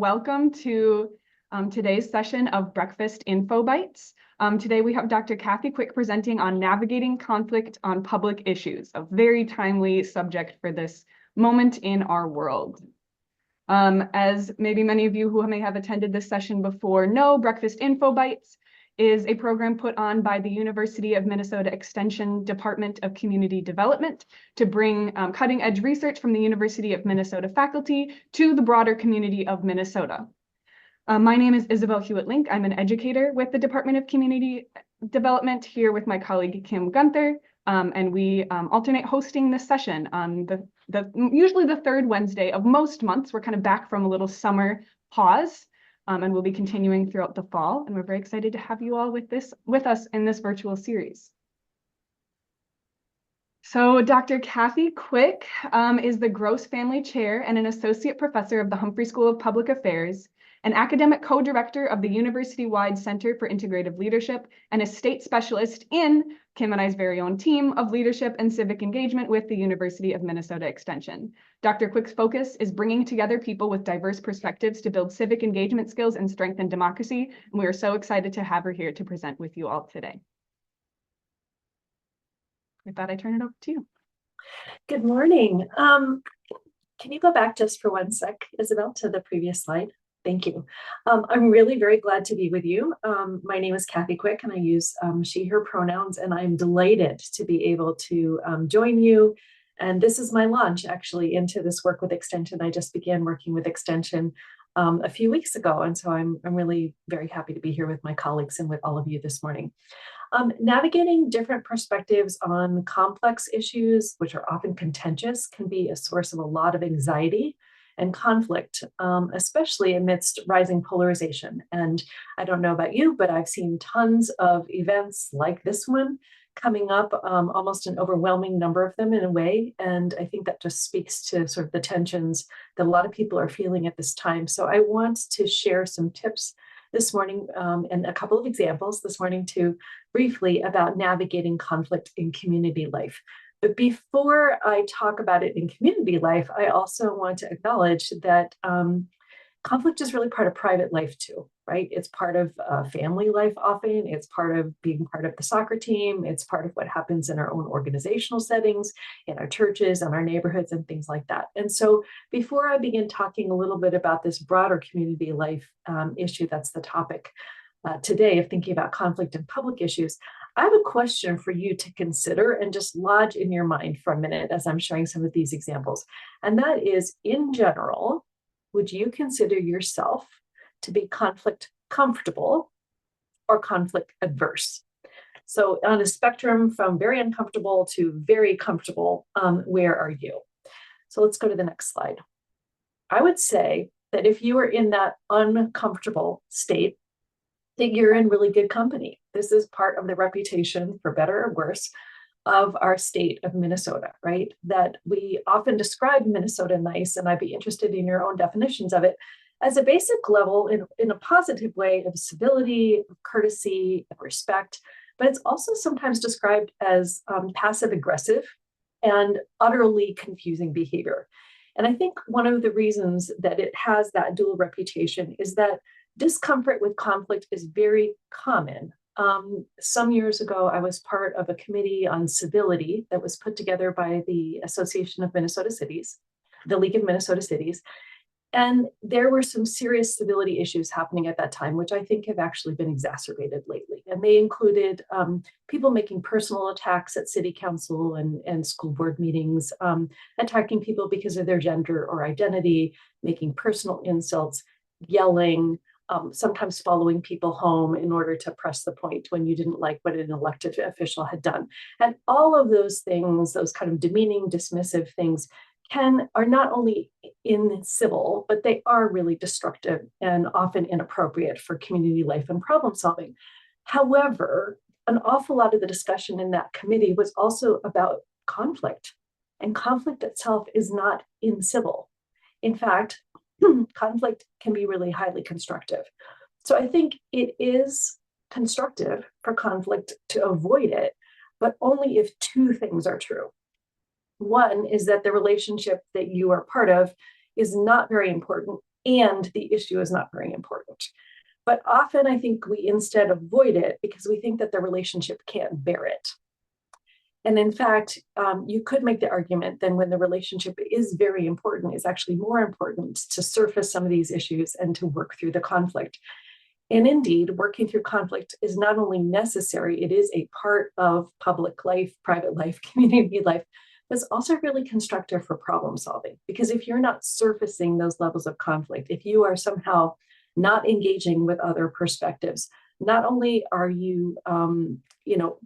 Welcome to today's session of Breakfast Info Bites. Today we have Dr. Kathy Quick presenting on navigating conflict on public issues, a very timely subject for this moment in our world. As maybe many of you who may have attended this session before know, Breakfast Info Bites is a program put on by the University of Minnesota Extension Department of Community Development to bring cutting-edge research from the University of Minnesota faculty to the broader community of Minnesota. My name is Isabel Hewitt-Link. I'm an educator with the Department of Community Development here with my colleague Kim Gunther, and we alternate hosting this session on usually the third Wednesday of most months. We're kind of back from a little summer pause. And we'll be continuing throughout the fall, and we're very excited to have you all with us in this virtual series. So Dr. Kathy Quick is the Gross Family Chair and an Associate Professor of the Humphrey School of Public Affairs, an academic co-director of the university-wide Center for Integrative Leadership, and a state specialist in Kim and I's very own team of leadership and civic engagement with the University of Minnesota Extension. Dr. Quick's focus is bringing together people with diverse perspectives to build civic engagement skills and strengthen democracy, and we are so excited to have her here to present with you all today. With that, I turn it over to you. Good morning. Can you go back just for one sec, Isabel, to the previous slide? Thank you. I'm really very glad to be with you. My name is Kathy Quick, and I use she, her pronouns, and I'm delighted to be able to join you. And this is my launch, actually, into this work with Extension. I just began working with Extension a few weeks ago, and so I'm really very happy to be here with my colleagues and with all of you this morning. Navigating different perspectives on complex issues, which are often contentious, can be a source of a lot of anxiety and conflict, especially amidst rising polarization. And I don't know about you, but I've seen tons of events like this one coming up, almost an overwhelming number of them in a way. And I think that just speaks to sort of the tensions that a lot of people are feeling at this time. So I want to share some tips this morning and a couple of examples this morning too, briefly about navigating conflict in community life. But before I talk about it in community life, I also want to acknowledge that conflict is really part of private life too, right? It's part of family life often. It's part of being part of the soccer team. It's part of what happens in our own organizational settings, in our churches, and our neighborhoods, and things like that. And so before I begin talking a little bit about this broader community life issue, that's the topic today of thinking about conflict and public issues, I have a question for you to consider and just lodge in your mind for a minute as I'm sharing some of these examples. And that is, in general, would you consider yourself to be conflict comfortable or conflict adverse? So on a spectrum from very uncomfortable to very comfortable, where are you? So let's go to the next slide. I would say that if you are in that uncomfortable state, that you're in really good company. This is part of the reputation, for better or worse, of our state of Minnesota, right? That we often describe Minnesota nice, and I'd be interested in your own definitions of it, as a basic level in a positive way of civility, of courtesy, of respect, but it's also sometimes described as passive aggressive and utterly confusing behavior. And I think one of the reasons that it has that dual reputation is that discomfort with conflict is very common. Some years ago, I was part of a committee on civility that was put together by the Association of Minnesota Cities, the League of Minnesota Cities. And there were some serious civility issues happening at that time, which I think have actually been exacerbated lately. And they included people making personal attacks at city council and school board meetings, attacking people because of their gender or identity, making personal insults, yelling, sometimes following people home in order to press the point when you didn't like what an elected official had done. And all of those things, those kind of demeaning, dismissive things, are not only incivil, but they are really destructive and often inappropriate for community life and problem solving. However, an awful lot of the discussion in that committee was also about conflict, and conflict itself is not incivil. In fact, conflict can be really highly constructive. So I think it is constructive for conflict to avoid it, but only if two things are true. One is that the relationship that you are part of is not very important and the issue is not very important. But often I think we instead avoid it because we think that the relationship can't bear it. And in fact, you could make the argument then when the relationship is very important, it's actually more important to surface some of these issues and to work through the conflict. And indeed, working through conflict is not only necessary, it is a part of public life, private life, community life, but it's also really constructive for problem solving. Because if you're not surfacing those levels of conflict, if you are somehow not engaging with other perspectives, not only are you,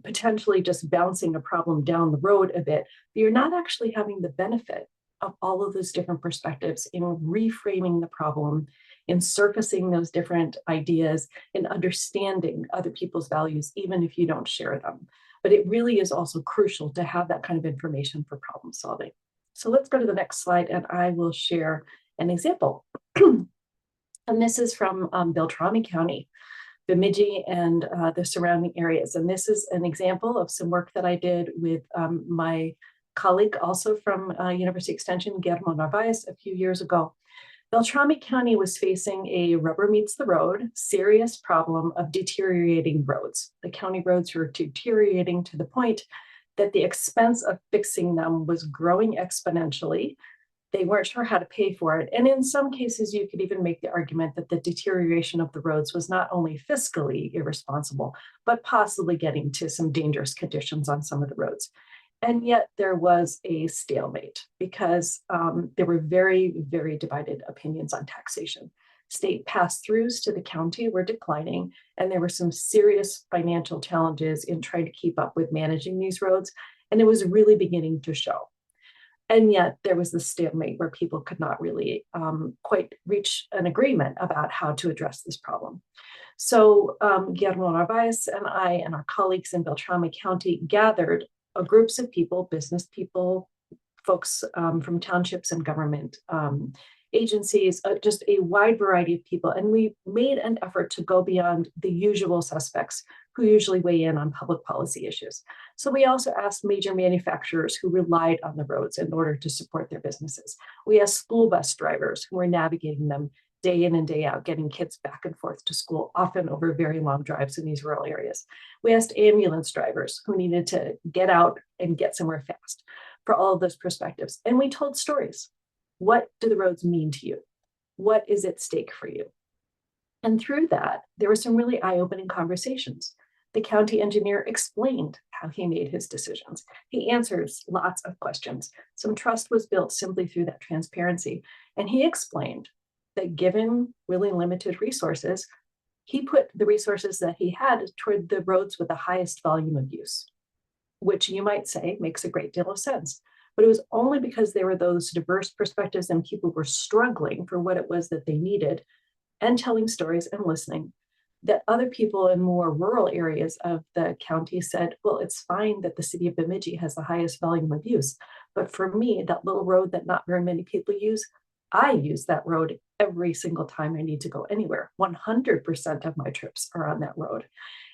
potentially just bouncing a problem down the road a bit, but you're not actually having the benefit of all of those different perspectives in reframing the problem, in surfacing those different ideas, in understanding other people's values, even if you don't share them. But it really is also crucial to have that kind of information for problem solving. So let's go to the next slide and I will share an example. And this is from Beltrami County, Bemidji, and the surrounding areas. And this is an example of some work that I did with my colleague also from University Extension, Guillermo Narvaez, a few years ago. Beltrami County was facing a rubber meets the road, serious problem of deteriorating roads. The county roads were deteriorating to the point that the expense of fixing them was growing exponentially. They weren't sure how to pay for it. And in some cases, you could even make the argument that the deterioration of the roads was not only fiscally irresponsible, but possibly getting to some dangerous conditions on some of the roads. And yet there was a stalemate because there were very, very divided opinions on taxation. State pass-throughs to the county were declining, and there were some serious financial challenges in trying to keep up with managing these roads. And it was really beginning to show. And yet there was this stalemate where people could not really quite reach an agreement about how to address this problem. So Guillermo Narvaez and I and our colleagues in Beltrami County gathered groups of people, business people, folks from townships and government agencies, just a wide variety of people. And we made an effort to go beyond the usual suspects who usually weigh in on public policy issues. So we also asked major manufacturers who relied on the roads in order to support their businesses. We asked school bus drivers who were navigating them day in and day out, getting kids back and forth to school, often over very long drives in these rural areas. We asked ambulance drivers who needed to get out and get somewhere fast for all of those perspectives. And we told stories. What do the roads mean to you? What is at stake for you? And through that, there were some really eye-opening conversations. The county engineer explained how he made his decisions. He answers lots of questions. Some trust was built simply through that transparency. And he explained that given really limited resources, he put the resources that he had toward the roads with the highest volume of use, which you might say makes a great deal of sense. But it was only because there were those diverse perspectives and people were struggling for what it was that they needed and telling stories and listening that other people in more rural areas of the county said, well, it's fine that the city of Bemidji has the highest volume of use. But for me, that little road that not very many people use, I use that road every single time I need to go anywhere. 100% of my trips are on that road.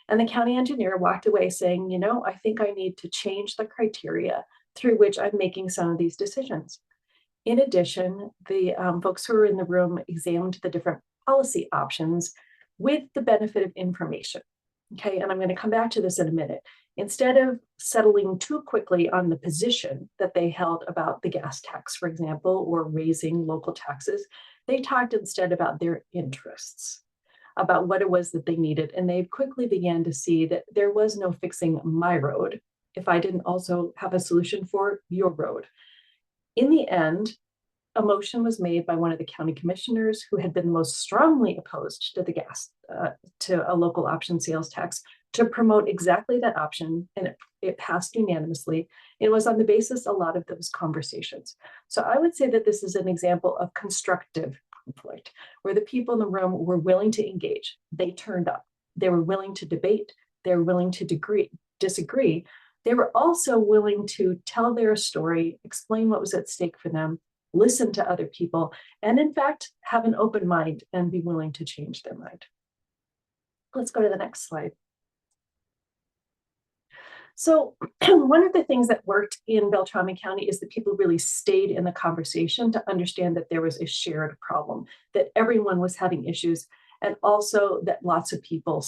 And the county engineer walked away saying, I think I need to change the criteria through which I'm making some of these decisions. In addition, the folks who were in the room examined the different policy options with the benefit of information. Okay, and I'm going to come back to this in a minute. Instead of settling too quickly on the position that they held about the gas tax, for example, or raising local taxes, they talked instead about their interests, about what it was that they needed. And they quickly began to see that there was no fixing my road if I didn't also have a solution for your road. In the end, a motion was made by one of the county commissioners who had been most strongly opposed to the to a local option sales tax to promote exactly that option, and it passed unanimously. It was on the basis of a lot of those conversations. So I would say that this is an example of constructive conflict, where the people in the room were willing to engage. They turned up. They were willing to debate. They were willing to disagree. They were also willing to tell their story, explain what was at stake for them, listen to other people, and in fact, have an open mind and be willing to change their mind. Let's go to the next slide. So one of the things that worked in Beltrami County is that people really stayed in the conversation to understand that there was a shared problem, that everyone was having issues, and also that lots of people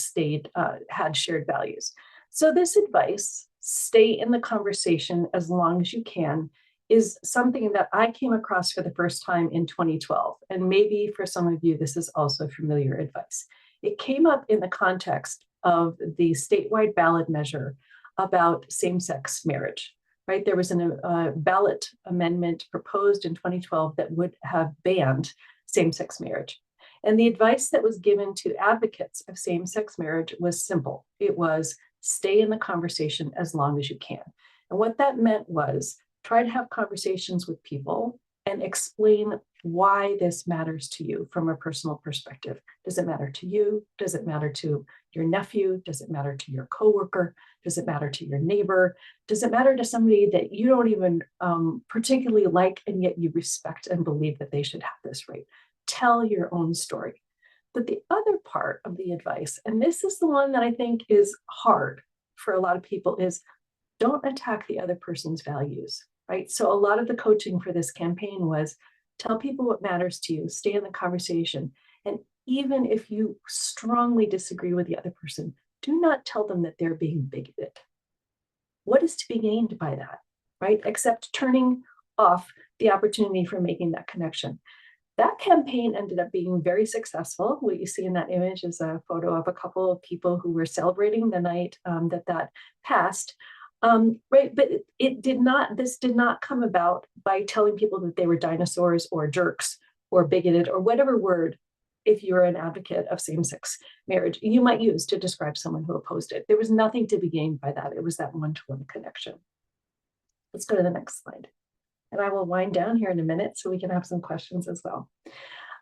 had shared values. So this advice, stay in the conversation as long as you can, is something that I came across for the first time in 2012. And maybe for some of you, this is also familiar advice. It came up in the context of the statewide ballot measure about same-sex marriage, right? There was a ballot amendment proposed in 2012 that would have banned same-sex marriage. And the advice that was given to advocates of same-sex marriage was simple. It was stay in the conversation as long as you can. And what that meant was try to have conversations with people and explain why this matters to you from a personal perspective. Does it matter to you? Does it matter to your nephew? Does it matter to your coworker? Does it matter to your neighbor? Does it matter to somebody that you don't even particularly like, and yet you respect and believe that they should have this right? Tell your own story. But the other part of the advice, and this is the one that I think is hard for a lot of people, is don't attack the other person's values, right? So a lot of the coaching for this campaign was tell people what matters to you, stay in the conversation. And even if you strongly disagree with the other person, do not tell them that they're being bigoted. What is to be gained by that, right? Except turning off the opportunity for making that connection. That campaign ended up being very successful. What you see in that image is a photo of a couple of people who were celebrating the night that passed. Right, but this did not come about by telling people that they were dinosaurs or jerks or bigoted or whatever word, if you're an advocate of same-sex marriage, you might use to describe someone who opposed it. There was nothing to be gained by that. It was that one-to-one connection. Let's go to the next slide. And I will wind down here in a minute so we can have some questions as well.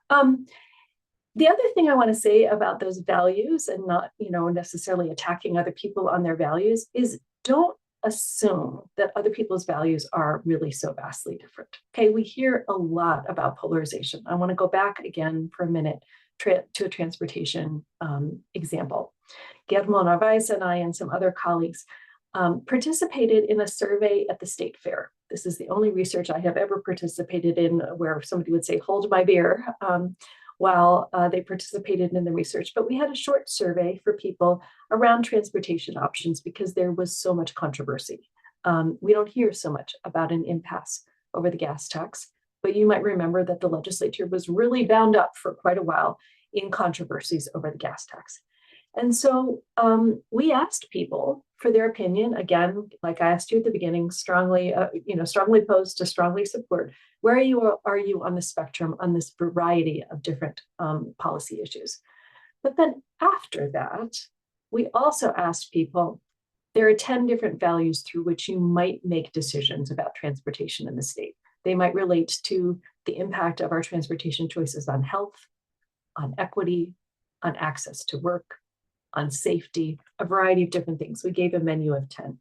The other thing I want to say about those values, and not necessarily attacking other people on their values, is don't assume that other people's values are really so vastly different. Okay, we hear a lot about polarization. I want to go back again for a minute to a transportation example. Guillermo Narvaez and I and some other colleagues participated in a survey at the state fair. This is the only research I have ever participated in where somebody would say, hold my beer, while they participated in the research. But we had a short survey for people around transportation options because there was so much controversy. We don't hear so much about an impasse over the gas tax, but you might remember that the legislature was really bound up for quite a while in controversies over the gas tax. And so we asked people for their opinion, again, like I asked you at the beginning, strongly opposed to strongly support. Where are you on the spectrum on this variety of different policy issues? But then after that, we also asked people, there are 10 different values through which you might make decisions about transportation in the state. They might relate to the impact of our transportation choices on health, on equity, on access to work, on safety, a variety of different things. We gave a menu of 10.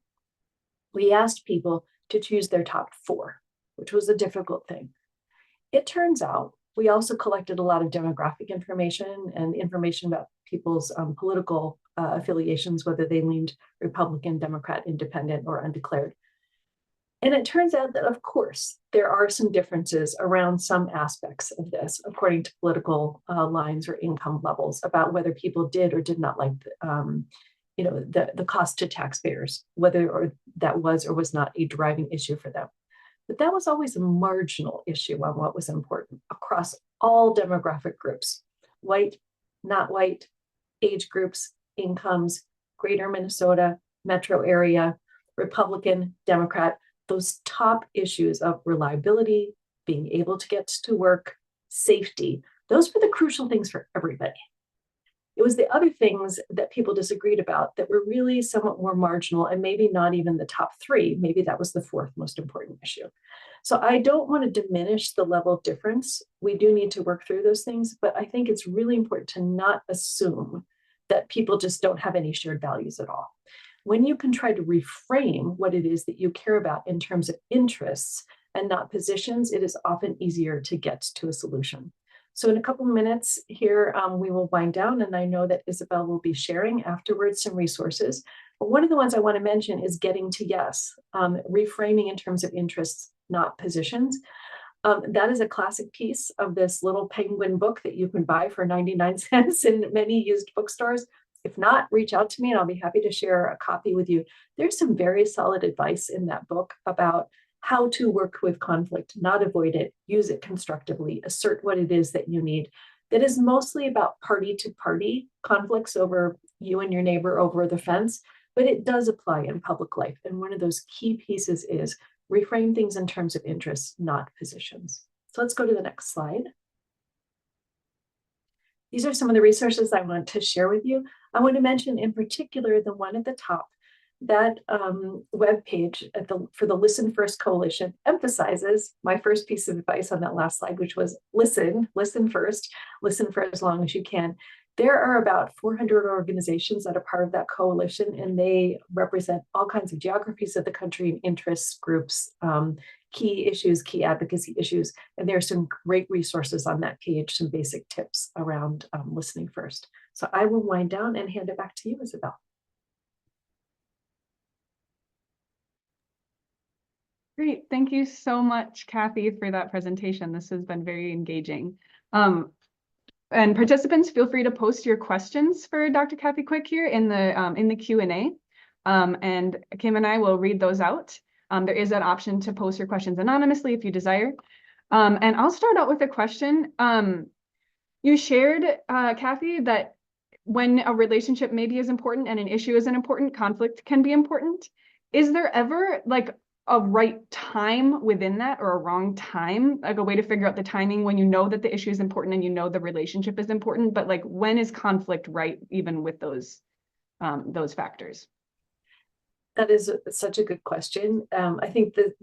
We asked people to choose their top 4, which was a difficult thing. It turns out we also collected a lot of demographic information and information about people's political affiliations, whether they leaned Republican, Democrat, Independent, or undeclared. And it turns out that, of course, there are some differences around some aspects of this, according to political lines or income levels, about whether people did or did not like the cost to taxpayers, whether that was or was not a driving issue for them. But that was always a marginal issue on what was important across all demographic groups: white, not white, age groups, incomes, greater Minnesota, metro area, Republican, Democrat. Those top issues of reliability, being able to get to work, safety, those were the crucial things for everybody. It was the other things that people disagreed about that were really somewhat more marginal and maybe not even the top 3. Maybe that was the 4th most important issue. So I don't want to diminish the level of difference. We do need to work through those things, but I think it's really important to not assume that people just don't have any shared values at all. When you can try to reframe what it is that you care about in terms of interests and not positions, it is often easier to get to a solution. So in a couple minutes here, we will wind down, and I know that Isabel will be sharing afterwards some resources. But one of the ones I want to mention is getting to yes, reframing in terms of interests, not positions. That is a classic piece of this little penguin book that you can buy for 99 cents in many used bookstores. If not, reach out to me and I'll be happy to share a copy with you. There's some very solid advice in that book about how to work with conflict, not avoid it, use it constructively, assert what it is that you need. That is mostly about party to party conflicts over you and your neighbor over the fence, but it does apply in public life. And one of those key pieces is reframe things in terms of interests, not positions. So let's go to the next slide. These are some of the resources I want to share with you. I want to mention in particular the one at the top. That webpage for the Listen First Coalition emphasizes my first piece of advice on that last slide, which was listen first, listen for as long as you can. There are about 400 organizations that are part of that coalition, and they represent all kinds of geographies of the country and interests groups, key issues, key advocacy issues. And there are some great resources on that page, some basic tips around listening first. So I will wind down and hand it back to you, Isabel. Great. Thank you so much, Kathy, for that presentation. This has been very engaging. And participants, feel free to post your questions for Dr. Kathy Quick here in the Q&A. And Kim and I will read those out. There is an option to post your questions anonymously if you desire. And I'll start out with a question. You shared, Kathy, that when a relationship maybe is important and an issue isn't important, conflict can be important. Is there ever like a right time within that or a wrong time, like a way to figure out the timing when you know that the issue is important and you know the relationship is important, but like when is conflict right even with those factors? That is such a good question. I think that,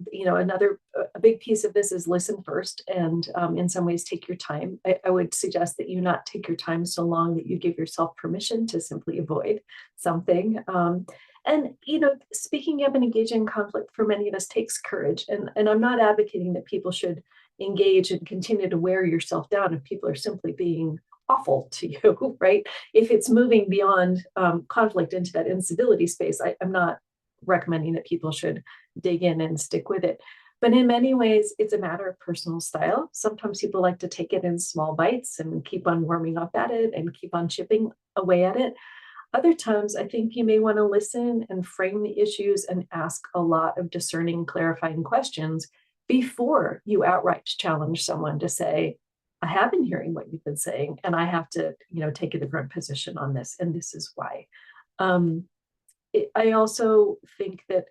a big piece of this is listen first and in some ways take your time. I would suggest that you not take your time so long that you give yourself permission to simply avoid something. And, speaking up and engaging in conflict for many of us takes courage. And I'm not advocating that people should engage and continue to wear yourself down if people are simply being awful to you, right? If it's moving beyond conflict into that incivility space, I'm not recommending that people should dig in and stick with it. But in many ways, it's a matter of personal style. Sometimes people like to take it in small bites and keep on warming up at it and keep on chipping away at it. Other times, I think you may want to listen and frame the issues and ask a lot of discerning, clarifying questions before you outright challenge someone to say, I have been hearing what you've been saying, and I have to, take a different position on this, and this is why. I also think that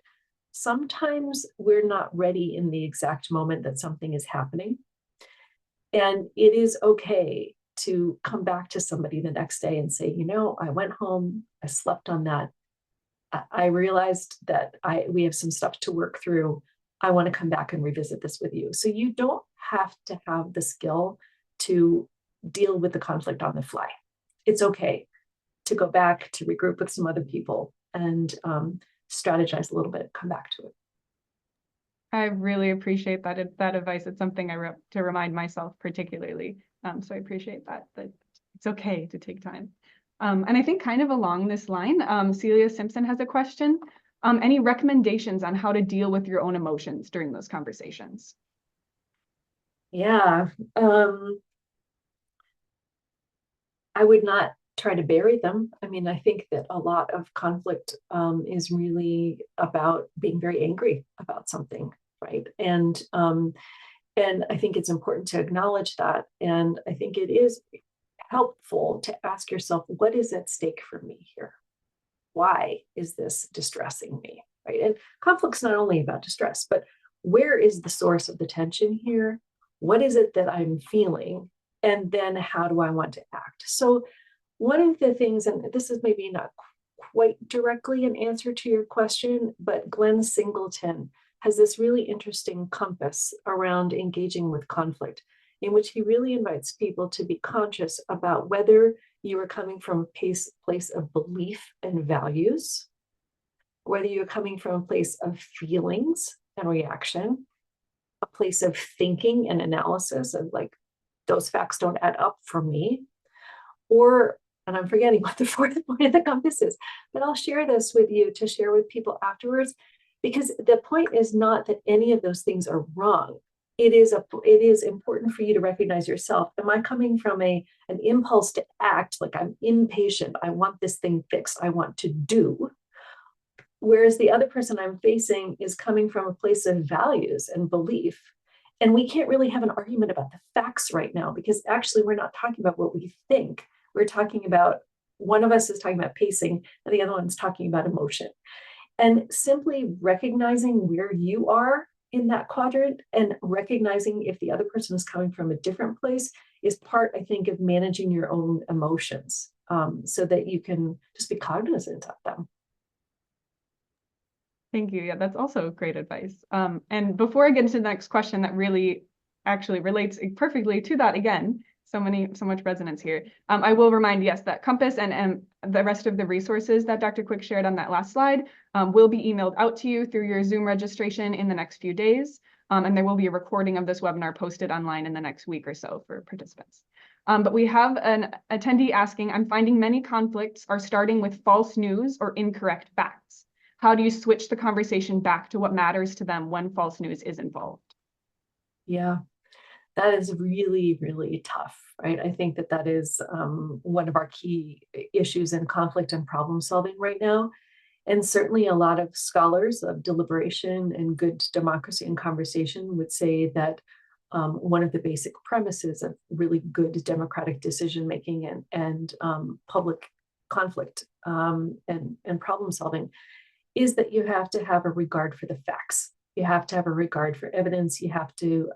sometimes we're not ready in the exact moment that something is happening. And it is okay to come back to somebody the next day and say, I went home, I slept on that. I realized that we have some stuff to work through. I want to come back and revisit this with you. So you don't have to have the skill to deal with the conflict on the fly. It's okay to go back, to regroup with some other people and strategize a little bit, come back to it. I really appreciate that advice. It's something I wrote to remind myself particularly. So I appreciate that it's okay to take time. And I think kind of along this line, Celia Simpson has a question. Any recommendations on how to deal with your own emotions during those conversations? Yeah, I would not try to bury them. I mean, I think that a lot of conflict is really about being very angry about something, right? And I think it's important to acknowledge that. And I think it is helpful to ask yourself, what is at stake for me here? Why is this distressing me, right? And conflict's not only about distress, but where is the source of the tension here? What is it that I'm feeling? And then how do I want to act? So one of the things, and this is maybe not quite directly an answer to your question, but Glenn Singleton has this really interesting compass around engaging with conflict, in which he really invites people to be conscious about whether you are coming from a place of belief and values, whether you're coming from a place of feelings and reaction, a place of thinking and analysis of like, those facts don't add up for me. Or, and I'm forgetting what the fourth point of the compass is, but I'll share this with you to share with people afterwards, because the point is not that any of those things are wrong. It is important for you to recognize yourself. Am I coming from an impulse to act, like I'm impatient, I want this thing fixed, I want to do, whereas the other person I'm facing is coming from a place of values and belief. And we can't really have an argument about the facts right now, because actually we're not talking about what we think. We're talking about, one of us is talking about pacing and the other one's talking about emotion. And simply recognizing where you are in that quadrant and recognizing if the other person is coming from a different place is part, I think, of managing your own emotions, so that you can just be cognizant of them. Thank you. Yeah, that's also great advice. And before I get into the next question that really actually relates perfectly to that again, so much resonance here. I will remind, yes, that Compass and the rest of the resources that Dr. Quick shared on that last slide will be emailed out to you through your Zoom registration in the next few days. And there will be a recording of this webinar posted online in the next week or so for participants. But we have an attendee asking, I'm finding many conflicts are starting with false news or incorrect facts. How do you switch the conversation back to what matters to them when false news is involved? Yeah, that is really, really tough, right? I think that is one of our key issues in conflict and problem solving right now. And certainly a lot of scholars of deliberation and good democracy and conversation would say that one of the basic premises of really good democratic decision-making and public conflict and problem solving is that you have to have a regard for the facts. You have to have a regard for evidence. You have to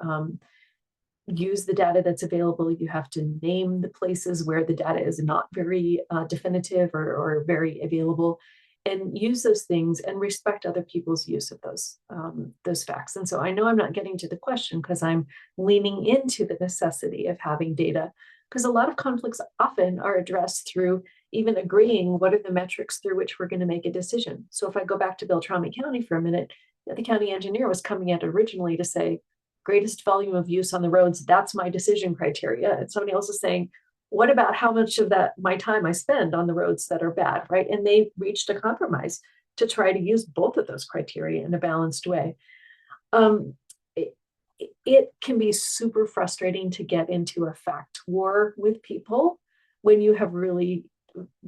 use the data that's available. You have to name the places where the data is not very definitive or very available, and use those things and respect other people's use of those facts. And so I know I'm not getting to the question because I'm leaning into the necessity of having data, because a lot of conflicts often are addressed through even agreeing what are the metrics through which we're going to make a decision. So if I go back to Beltrami County for a minute, the county engineer was coming out originally to say, greatest volume of use on the roads, that's my decision criteria. And somebody else is saying, what about how much of that my time I spend on the roads that are bad, right? And they reached a compromise to try to use both of those criteria in a balanced way. It can be super frustrating to get into a fact war with people when you have really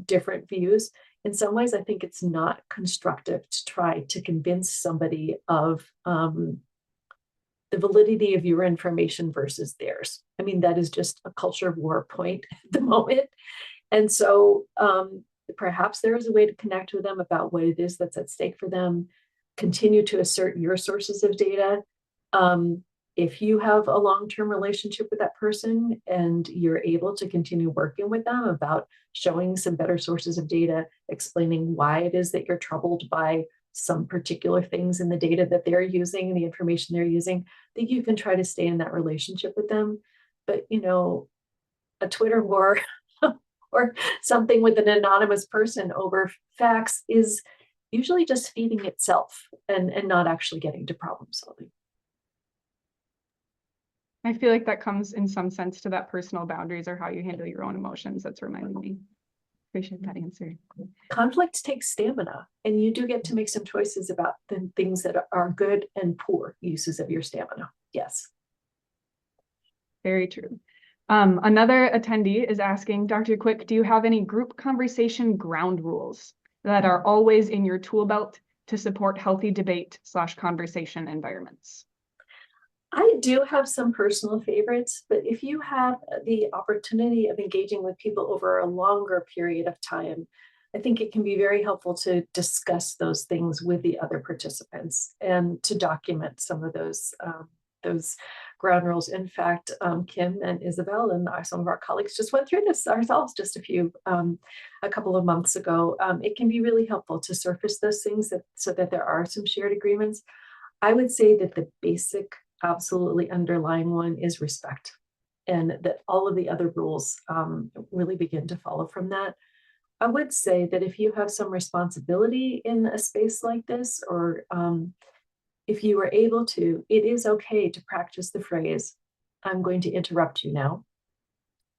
different views. In some ways, I think it's not constructive to try to convince somebody of the validity of your information versus theirs. I mean, that is just a culture war point at the moment. And so perhaps there is a way to connect with them about what it is that's at stake for them. Continue to assert your sources of data. If you have a long-term relationship with that person and you're able to continue working with them about showing some better sources of data, explaining why it is that you're troubled by some particular things in the data that they're using, the information they're using, I think you can try to stay in that relationship with them. But, you know, a Twitter war or something with an anonymous person over facts is usually just feeding itself and not actually getting to problem solving. I feel like that comes in some sense to that personal boundaries or how you handle your own emotions. That's reminding me. Appreciate that answer. Conflict takes stamina, and you do get to make some choices about the things that are good and poor uses of your stamina. Yes. Very true. Another attendee is asking, Dr. Quick, do you have any group conversation ground rules that are always in your tool belt to support healthy debate/conversation environments? I do have some personal favorites, but if you have the opportunity of engaging with people over a longer period of time, I think it can be very helpful to discuss those things with the other participants and to document some of those ground rules. In fact, Kim and Isabel and some of our colleagues just went through this ourselves just a couple of months ago. It can be really helpful to surface those things so that there are some shared agreements. I would say that the basic absolutely underlying one is respect, and that all of the other rules really begin to follow from that. I would say that if you have some responsibility in a space like this, or if you are able to, it is okay to practice the phrase, I'm going to interrupt you now,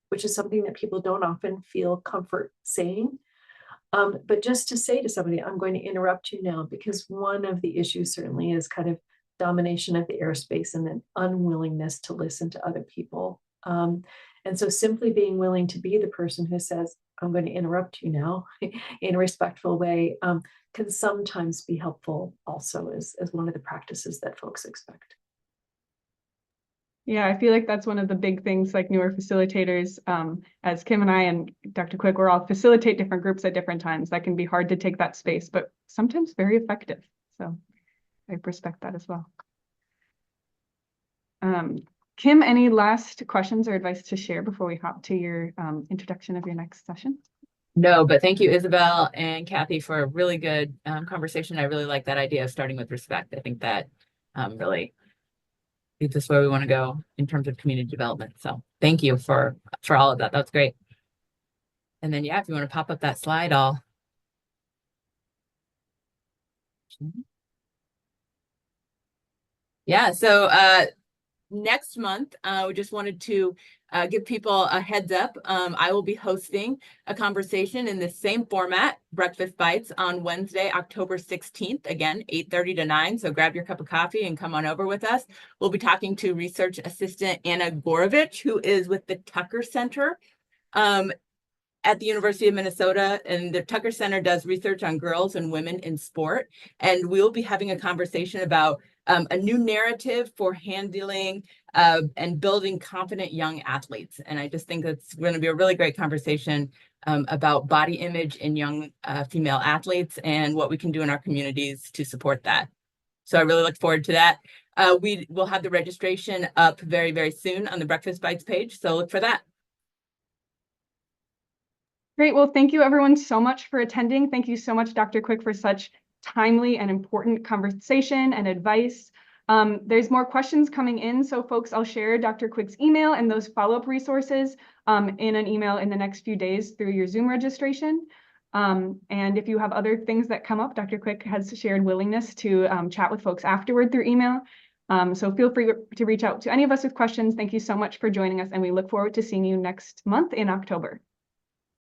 which is something that people don't often feel comfort saying. But just to say to somebody, I'm going to interrupt you now, because one of the issues certainly is kind of domination of the airspace and an unwillingness to listen to other people. And so simply being willing to be the person who says, I'm going to interrupt you now in a respectful way, can sometimes be helpful also as one of the practices that folks expect. Yeah, I feel like that's one of the big things, like newer facilitators, as Kim and I and Dr. Quick, we're all facilitate different groups at different times. That can be hard to take that space, but sometimes very effective. So I respect that as well. Kim, any last questions or advice to share before we hop to your introduction of your next session? No, but thank you, Isabel and Kathy, for a really good conversation. I really like that idea of starting with respect. I think that really leads us where we want to go in terms of community development. So thank you for all of that. That's great. And then, yeah, if you want to pop up that slide, yeah, so next month, we just wanted to give people a heads up. I will be hosting a conversation in the same format, Breakfast Bites, on Wednesday, October 16th, again, 8:30 to 9. So grab your cup of coffee and come on over with us. We'll be talking to research assistant Anna Gorovich, who is with the Tucker Center at the University of Minnesota, and the Tucker Center does research on girls and women in sport. And we will be having a conversation about a new narrative for handling and building confident young athletes. And I just think it's going to be a really great conversation about body image in young female athletes and what we can do in our communities to support that. So I really look forward to that. We will have the registration up very, very soon on the Breakfast Bites page. So look for that. Great. Well, thank you everyone so much for attending. Thank you so much, Dr. Quick, for such timely and important conversation and advice. There's more questions coming in. So folks, I'll share Dr. Quick's email and those follow-up resources in an email in the next few days through your Zoom registration. And if you have other things that come up, Dr. Quick has shared willingness to chat with folks afterward through email. So feel free to reach out to any of us with questions. Thank you so much for joining us, and we look forward to seeing you next month in October.